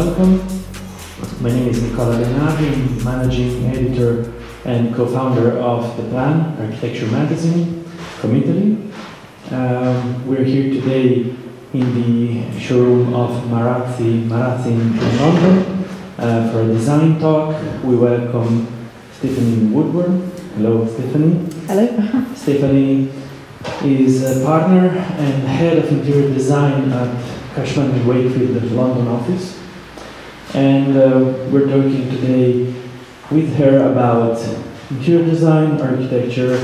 welcome. My name is Nicola Lenardi, I'm managing editor and co-founder of The Plan, Architecture magazine from Italy. We're here today in the showroom of Marazzi in Londra for a design talk. We welcome Stefanie Woodward. Hello, Stefanie. Hello. Stefanie is a partner and head of interior design at Cushman and Wakefield, the London office. And we're talking today with her about interior design, architecture,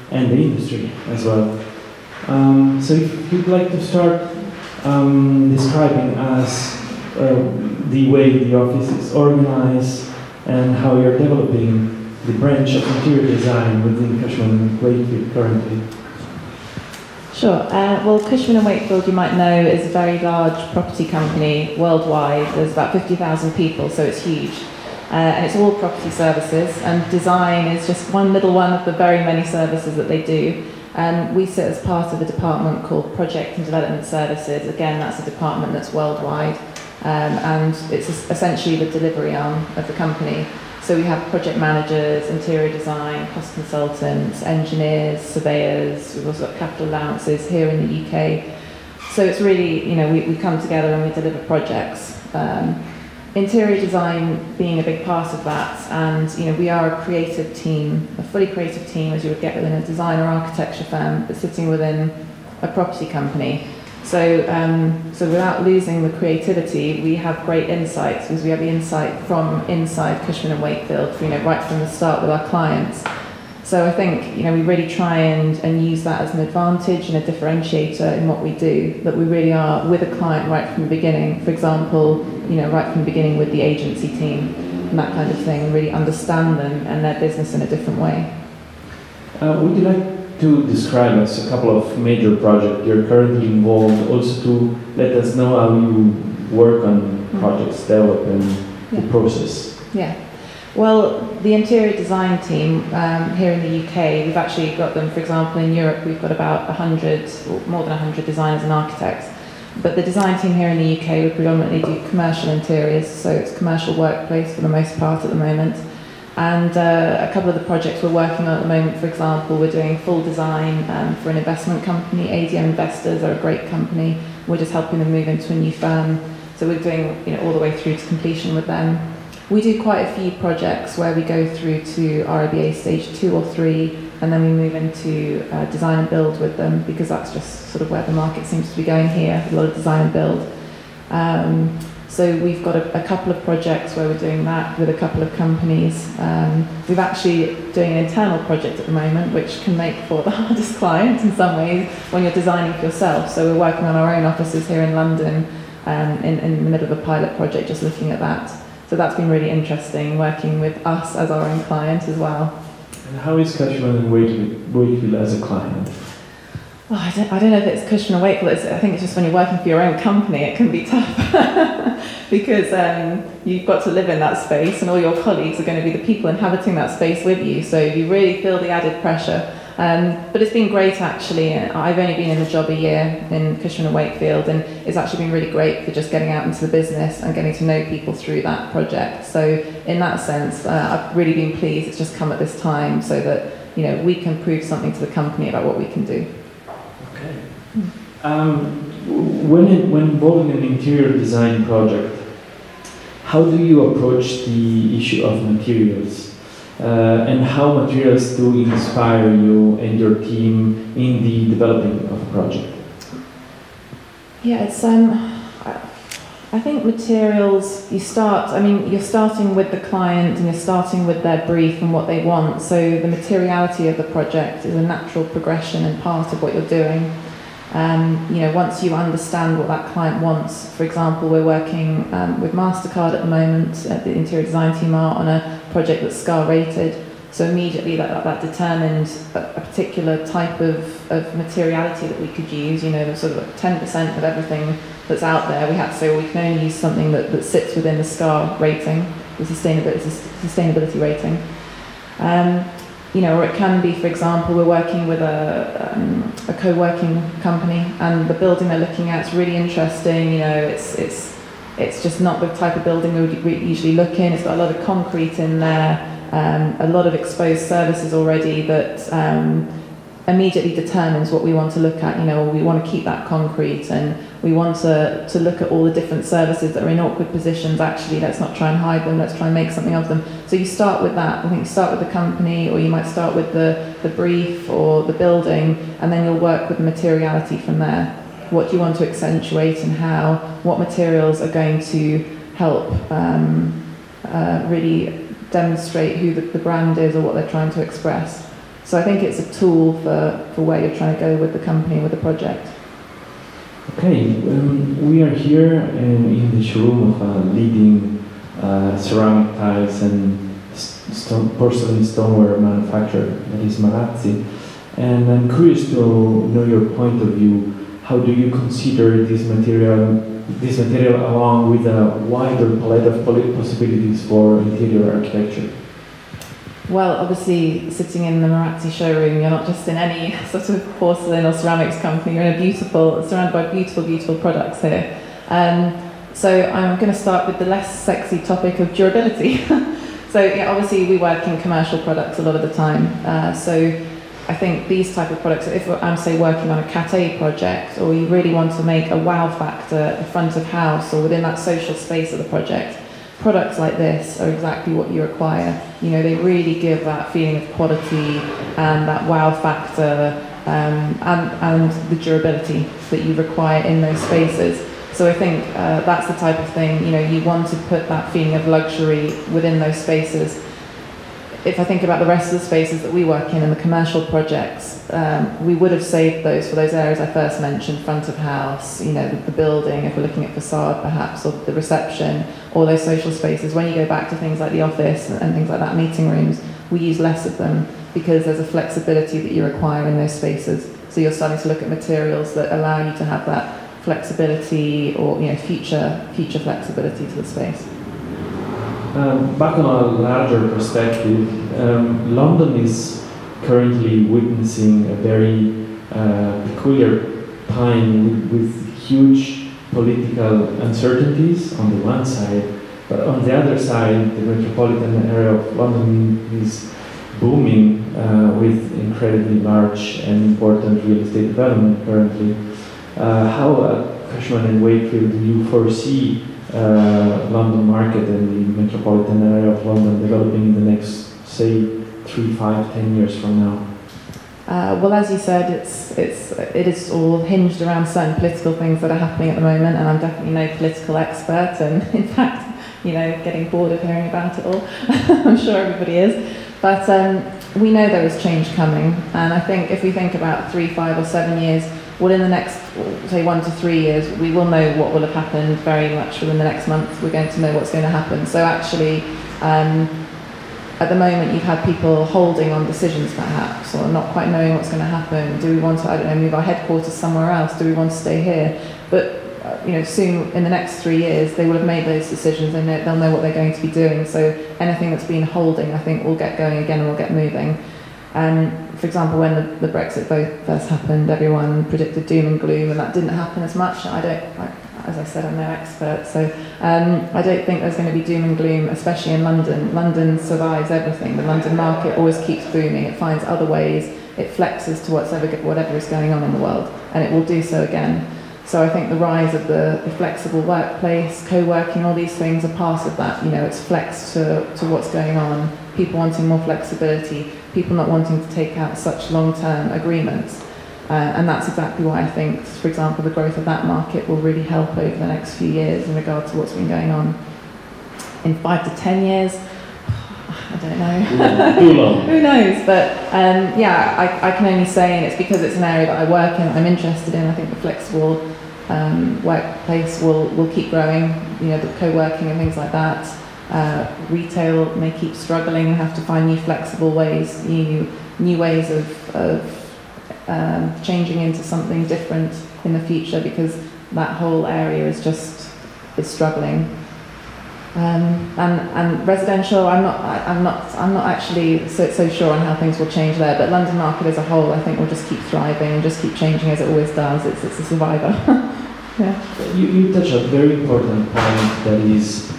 and the industry as well. So if you'd like to start describing us the way the office is organized and how you're developing the branch of interior design within Cushman and Wakefield currently. Sure. Well, Cushman & Wakefield, you might know, is a very large property company worldwide. There's about 50,000 people, so it's huge. And it's all property services, and design is just one little one of the very many services that they do. We sit as part of a department called Project and Development Services. Again, that's a department that's worldwide, and it's essentially the delivery arm of the company. So we have project managers, interior design, cost consultants, engineers, surveyors. We've also got capital allowances here in the UK. So it's really, we come together and we deliver projects. Interior design being a big part of that, and we are a creative team, a fully creative team as you would get within a design or architecture firm, but sitting within a property company. So, without losing the creativity, we have great insights because we have the insight from inside Cushman & Wakefield, right from the start with our clients. So I think, we really try and use that as an advantage and a differentiator in what we do, that we really are with a client right from the beginning. For example, right from the beginning with the agency team and that kind of thing, really understand them and their business in a different way. Would you like to describe us a couple of major projects you're currently involved, also to let us know how you work on projects, development, the process? Yeah. Well, the interior design team here in the UK, we've actually got them, for example, in Europe, we've got about 100, or more than 100 designers and architects. But the design team here in the UK, we predominantly do commercial interiors, so it's commercial workplace for the most part at the moment. And a couple of the projects we're working on at the moment, for example, we're doing full design for an investment company. ADM Investors are a great company. We're just helping them move into a new firm. So we're doing all the way through to completion with them. We do quite a few projects where we go through to RIBA stage 2 or 3, and then we move into design and build with them, because that's just sort of where the market seems to be going here, a lot of design and build. So we've got a couple of projects where we're doing that with a couple of companies. We're actually doing an internal project at the moment, which can make for the hardest client in some ways when you're designing for yourself. So we're working on our own offices here in London in the middle of a pilot project, just looking at that. So that's been really interesting, working with us as our own client as well. And how is Cushman and Wakefield as a client? Oh, I don't know if it's Cushman & Wakefield. I think it's just when you're working for your own company, it can be tough because you've got to live in that space, and all your colleagues are going to be the people inhabiting that space with you. So you really feel the added pressure. But it's been great, actually. I've only been in the job a year in Cushman & Wakefield, and it's actually been really great for just getting out into the business and getting to know people through that project. So in that sense, I've really been pleased it's just come at this time so that we can prove something to the company about what we can do. When involved in an interior design project, how do you approach the issue of materials? And how materials do inspire you and your team in the developing of a project? Yeah, it's I think materials, you're starting with the client and you're starting with their brief and what they want. So the materiality of the project is a natural progression and part of what you're doing. Once you understand what that client wants, for example, we're working with MasterCard at the moment, the interior design team are on a project that's SCAR rated, so immediately that determined a particular type of materiality that we could use, the sort of 10% of everything that's out there. We had to say, well, we can only use something that sits within the SCAR rating, the sustainability rating. Or it can be, for example, we're working with a co-working company, and the building they're looking at is really interesting. It's It's just not the type of building we usually look in. It's got a lot of concrete in there, a lot of exposed surfaces already that immediately determines what we want to look at. You know, we want to keep that concrete, and we want to look at all the different surfaces that are in awkward positions. Actually, let's not try and hide them, let's try and make something of them. So you start with that. I think you start with the company, or you might start with the brief or the building, and then you'll work with the materiality from there. What do you want to accentuate, and how? What materials are going to help really demonstrate who the brand is or what they're trying to express. So I think it's a tool for where you're trying to go with the company, with the project. Okay, we are here in the showroom of a leading ceramic tiles and porcelain stoneware manufacturer, that is Marazzi. And I'm curious to know your point of view. How do you consider this material along with a wider palette of possibilities for interior architecture? Well, obviously, sitting in the Marazzi showroom, you're not just in any sort of porcelain or ceramics company. You're in surrounded by beautiful, beautiful products here. So I'm going to start with the less sexy topic of durability. So yeah, obviously, we work in commercial products a lot of the time. So I think these type of products, if I'm, say, working on a Cat A project, or you really want to make a wow factor at the front of house or within that social space of the project, products like this are exactly what you require. You know, they really give that feeling of quality and that wow factor and the durability that you require in those spaces. So I think that's the type of thing, you know, you want to put that feeling of luxury within those spaces. If I think about the rest of the spaces that we work in and the commercial projects, we would have saved those for those areas I first mentioned, front of house, you know, the building, if we're looking at facade perhaps, or the reception, or those social spaces. When you go back to things like the office and things like that, meeting rooms, we use less of them because there's a flexibility that you require in those spaces. So you're starting to look at materials that allow you to have that flexibility, or, you know, future flexibility to the space. Back on a larger perspective, London is currently witnessing a very peculiar time with huge political uncertainties on the one side, but on the other side, the metropolitan area of London is booming with incredibly large and important real estate development currently. How Cushman and Wakefield do you foresee London market and the metropolitan area of London developing in the next, say, 3, 5, 10 years from now? Well, as you said, it is all hinged around certain political things that are happening at the moment, and I'm definitely no political expert, and in fact, you know, getting bored of hearing about it all. I'm sure everybody is. But we know there is change coming, and I think if we think about 3, 5 or 7 years, well, in the next, say, 1 to 3 years, we will know what will have happened very much within the next month. We're going to know what's going to happen. So actually, at the moment, you've had people holding on decisions, perhaps, or not quite knowing what's going to happen. Do we want to, I don't know, move our headquarters somewhere else? Do we want to stay here? But you know, soon, in the next 3 years, they will have made those decisions, and they'll know what they're going to be doing. So anything that's been holding, I think, will get going again and will get moving. For example, when the Brexit vote first happened, everyone predicted doom and gloom, and that didn't happen as much. As I said, I'm no expert, so I don't think there's going to be doom and gloom, especially in London. London survives everything. The London market always keeps booming. It finds other ways. It flexes to whatever is going on in the world, and it will do so again. So I think the rise of the flexible workplace, co-working, all these things are part of that. You know, it's flexed to what's going on. People wanting more flexibility. People not wanting to take out such long-term agreements. And that's exactly why I think, for example, the growth of that market will really help over the next few years in regard to what's been going on. In 5 to 10 years, I don't know. Too long. Who knows? But yeah, I can only say, and it's because it's an area that I work in, I'm interested in. I think the flexible workplace will keep growing. You know, the co-working and things like that. Retail may keep struggling and have to find new flexible ways, new ways of changing into something different in the future, because that whole area is struggling. And residential, I'm not actually so sure on how things will change there. But London market as a whole, I think, will just keep thriving and just keep changing as it always does. It's a survivor. Yeah. You touch a very important point, that is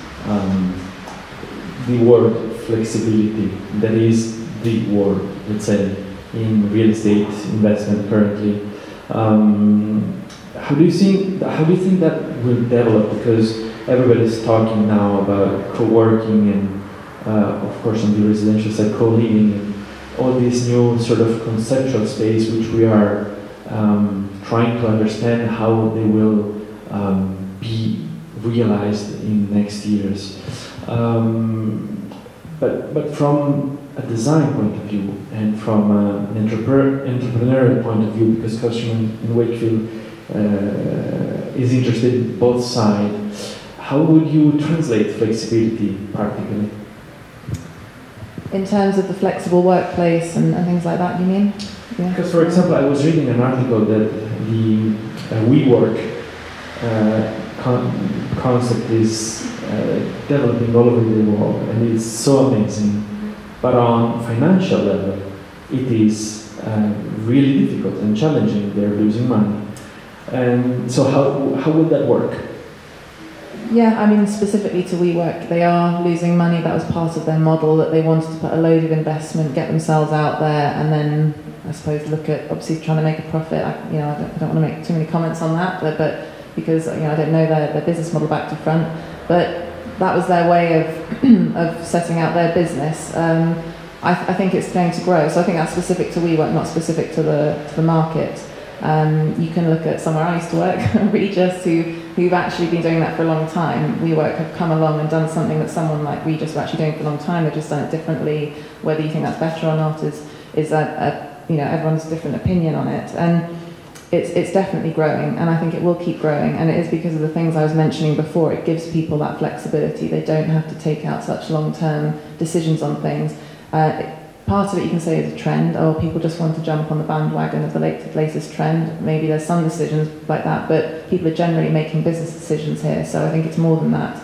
the word flexibility. That is the word, let's say, in real estate investment currently. How do you think that will develop? Because everybody's talking now about co-working and, of course, on the residential side, co-living, and all this new sort of conceptual space, which we are trying to understand how they will be realized in next years. But from a design point of view and from an entrepreneurial point of view, because Cushman in Wakefield is interested in both sides, how would you translate flexibility practically? In terms of the flexible workplace and things like that, you mean? Yeah. Because, for example, I was reading an article that the WeWork concept is developing all over the world, and it's so amazing. But on financial level, it is really difficult and challenging. They're losing money. And so how would that work? Yeah, I mean, specifically to WeWork, they are losing money. That was part of their model, that they wanted to put a load of investment, get themselves out there, and then, I suppose, look at obviously trying to make a profit. I don't want to make too many comments on that, but because I don't know their business model back to front. But that was their way of setting out their business. I think it's going to grow. So I think that's specific to WeWork, not specific to the market. You can look at somewhere I used to work, Regis, who've actually been doing that for a long time. WeWork have come along and done something that someone like Regis were actually doing for a long time. They've just done it differently. Whether you think that's better or not is everyone's different opinion on it. And it's definitely growing, and I think it will keep growing. And it is because of the things I was mentioning before. It gives people that flexibility. They don't have to take out such long-term decisions on things. Part of it you can say is a trend, or people just want to jump on the bandwagon of the latest trend. Maybe there's some decisions like that, but people are generally making business decisions here, so I think it's more than that.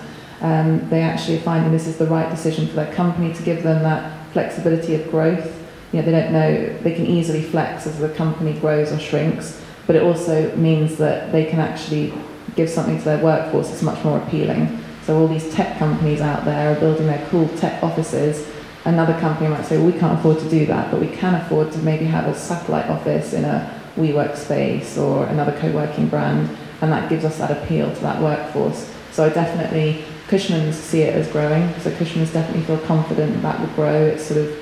They actually are finding this is the right decision for their company to give them that flexibility of growth. They don't know, they can easily flex as the company grows or shrinks, but it also means that they can actually give something to their workforce that's much more appealing. So all these tech companies out there are building their cool tech offices. Another company might say, well, we can't afford to do that, but we can afford to maybe have a satellite office in a WeWork space or another co-working brand, and that gives us that appeal to that workforce. So I definitely, Cushman see it as growing, so Cushman's definitely feel confident that will grow. It's sort of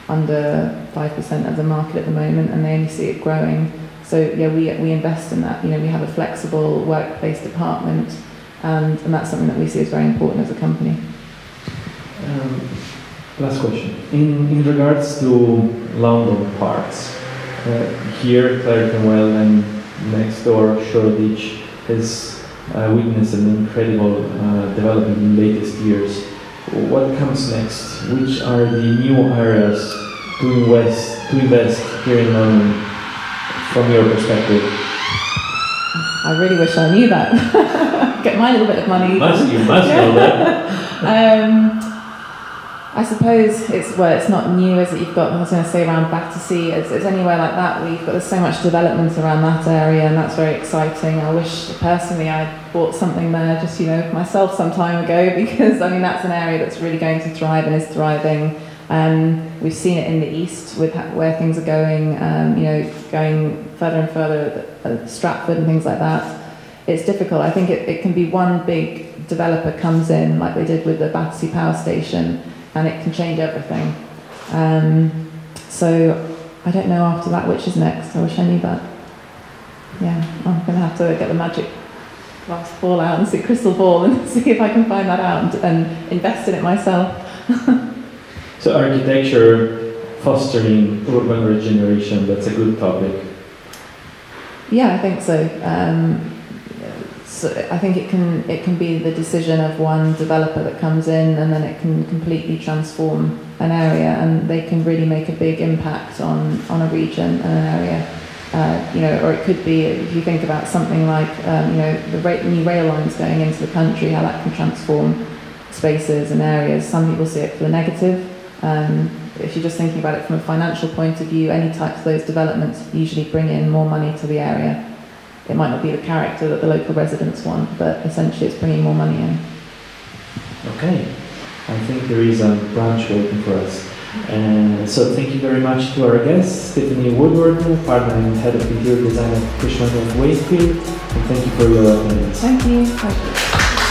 under 5% of the market at the moment, and they only see it growing. So yeah, we invest in that. We have a flexible workplace department, and that's something that we see as very important as a company. Last question. In regards to London parks, here Clerknwell and next door Shoreditch has witnessed an incredible development in latest years. What comes next? Which are the new areas to invest here in London from your perspective? I really wish I knew that. Get my little bit of money. You must know that. I suppose it's not new, as you've got, I was going to say, around Battersea. It's anywhere like that. There's so much development around that area, and that's very exciting. I wish personally I bought something there just myself some time ago, because that's an area that's really going to thrive and is thriving. We've seen it in the east with where things are going, going further and further at Stratford and things like that. It's difficult. I think it can be one big developer comes in, like they did with the Battersea Power Station, and it can change everything. So I don't know after that which is next. I wish I knew that. Yeah, I'm going to have to get the magic glass ball out and see crystal ball and see if I can find that out and invest in it myself. So architecture fostering urban regeneration, that's a good topic. Yeah, I think so. So I think it can be the decision of one developer that comes in, and then it can completely transform an area, and they can really make a big impact on a region and an area. Or it could be, if you think about something like the new rail lines going into the country, how that can transform spaces and areas. Some people see it for the negative. If you're just thinking about it from a financial point of view, any types of those developments usually bring in more money to the area. it might not be the character that the local residents want, but essentially it's bringing more money in. Okay, I think there is a brunch waiting for us. So thank you very much to our guest, Stefanie Woodward, partner and head of interior design at Cushman of Wakefield, and thank you for your attendance. Thank you.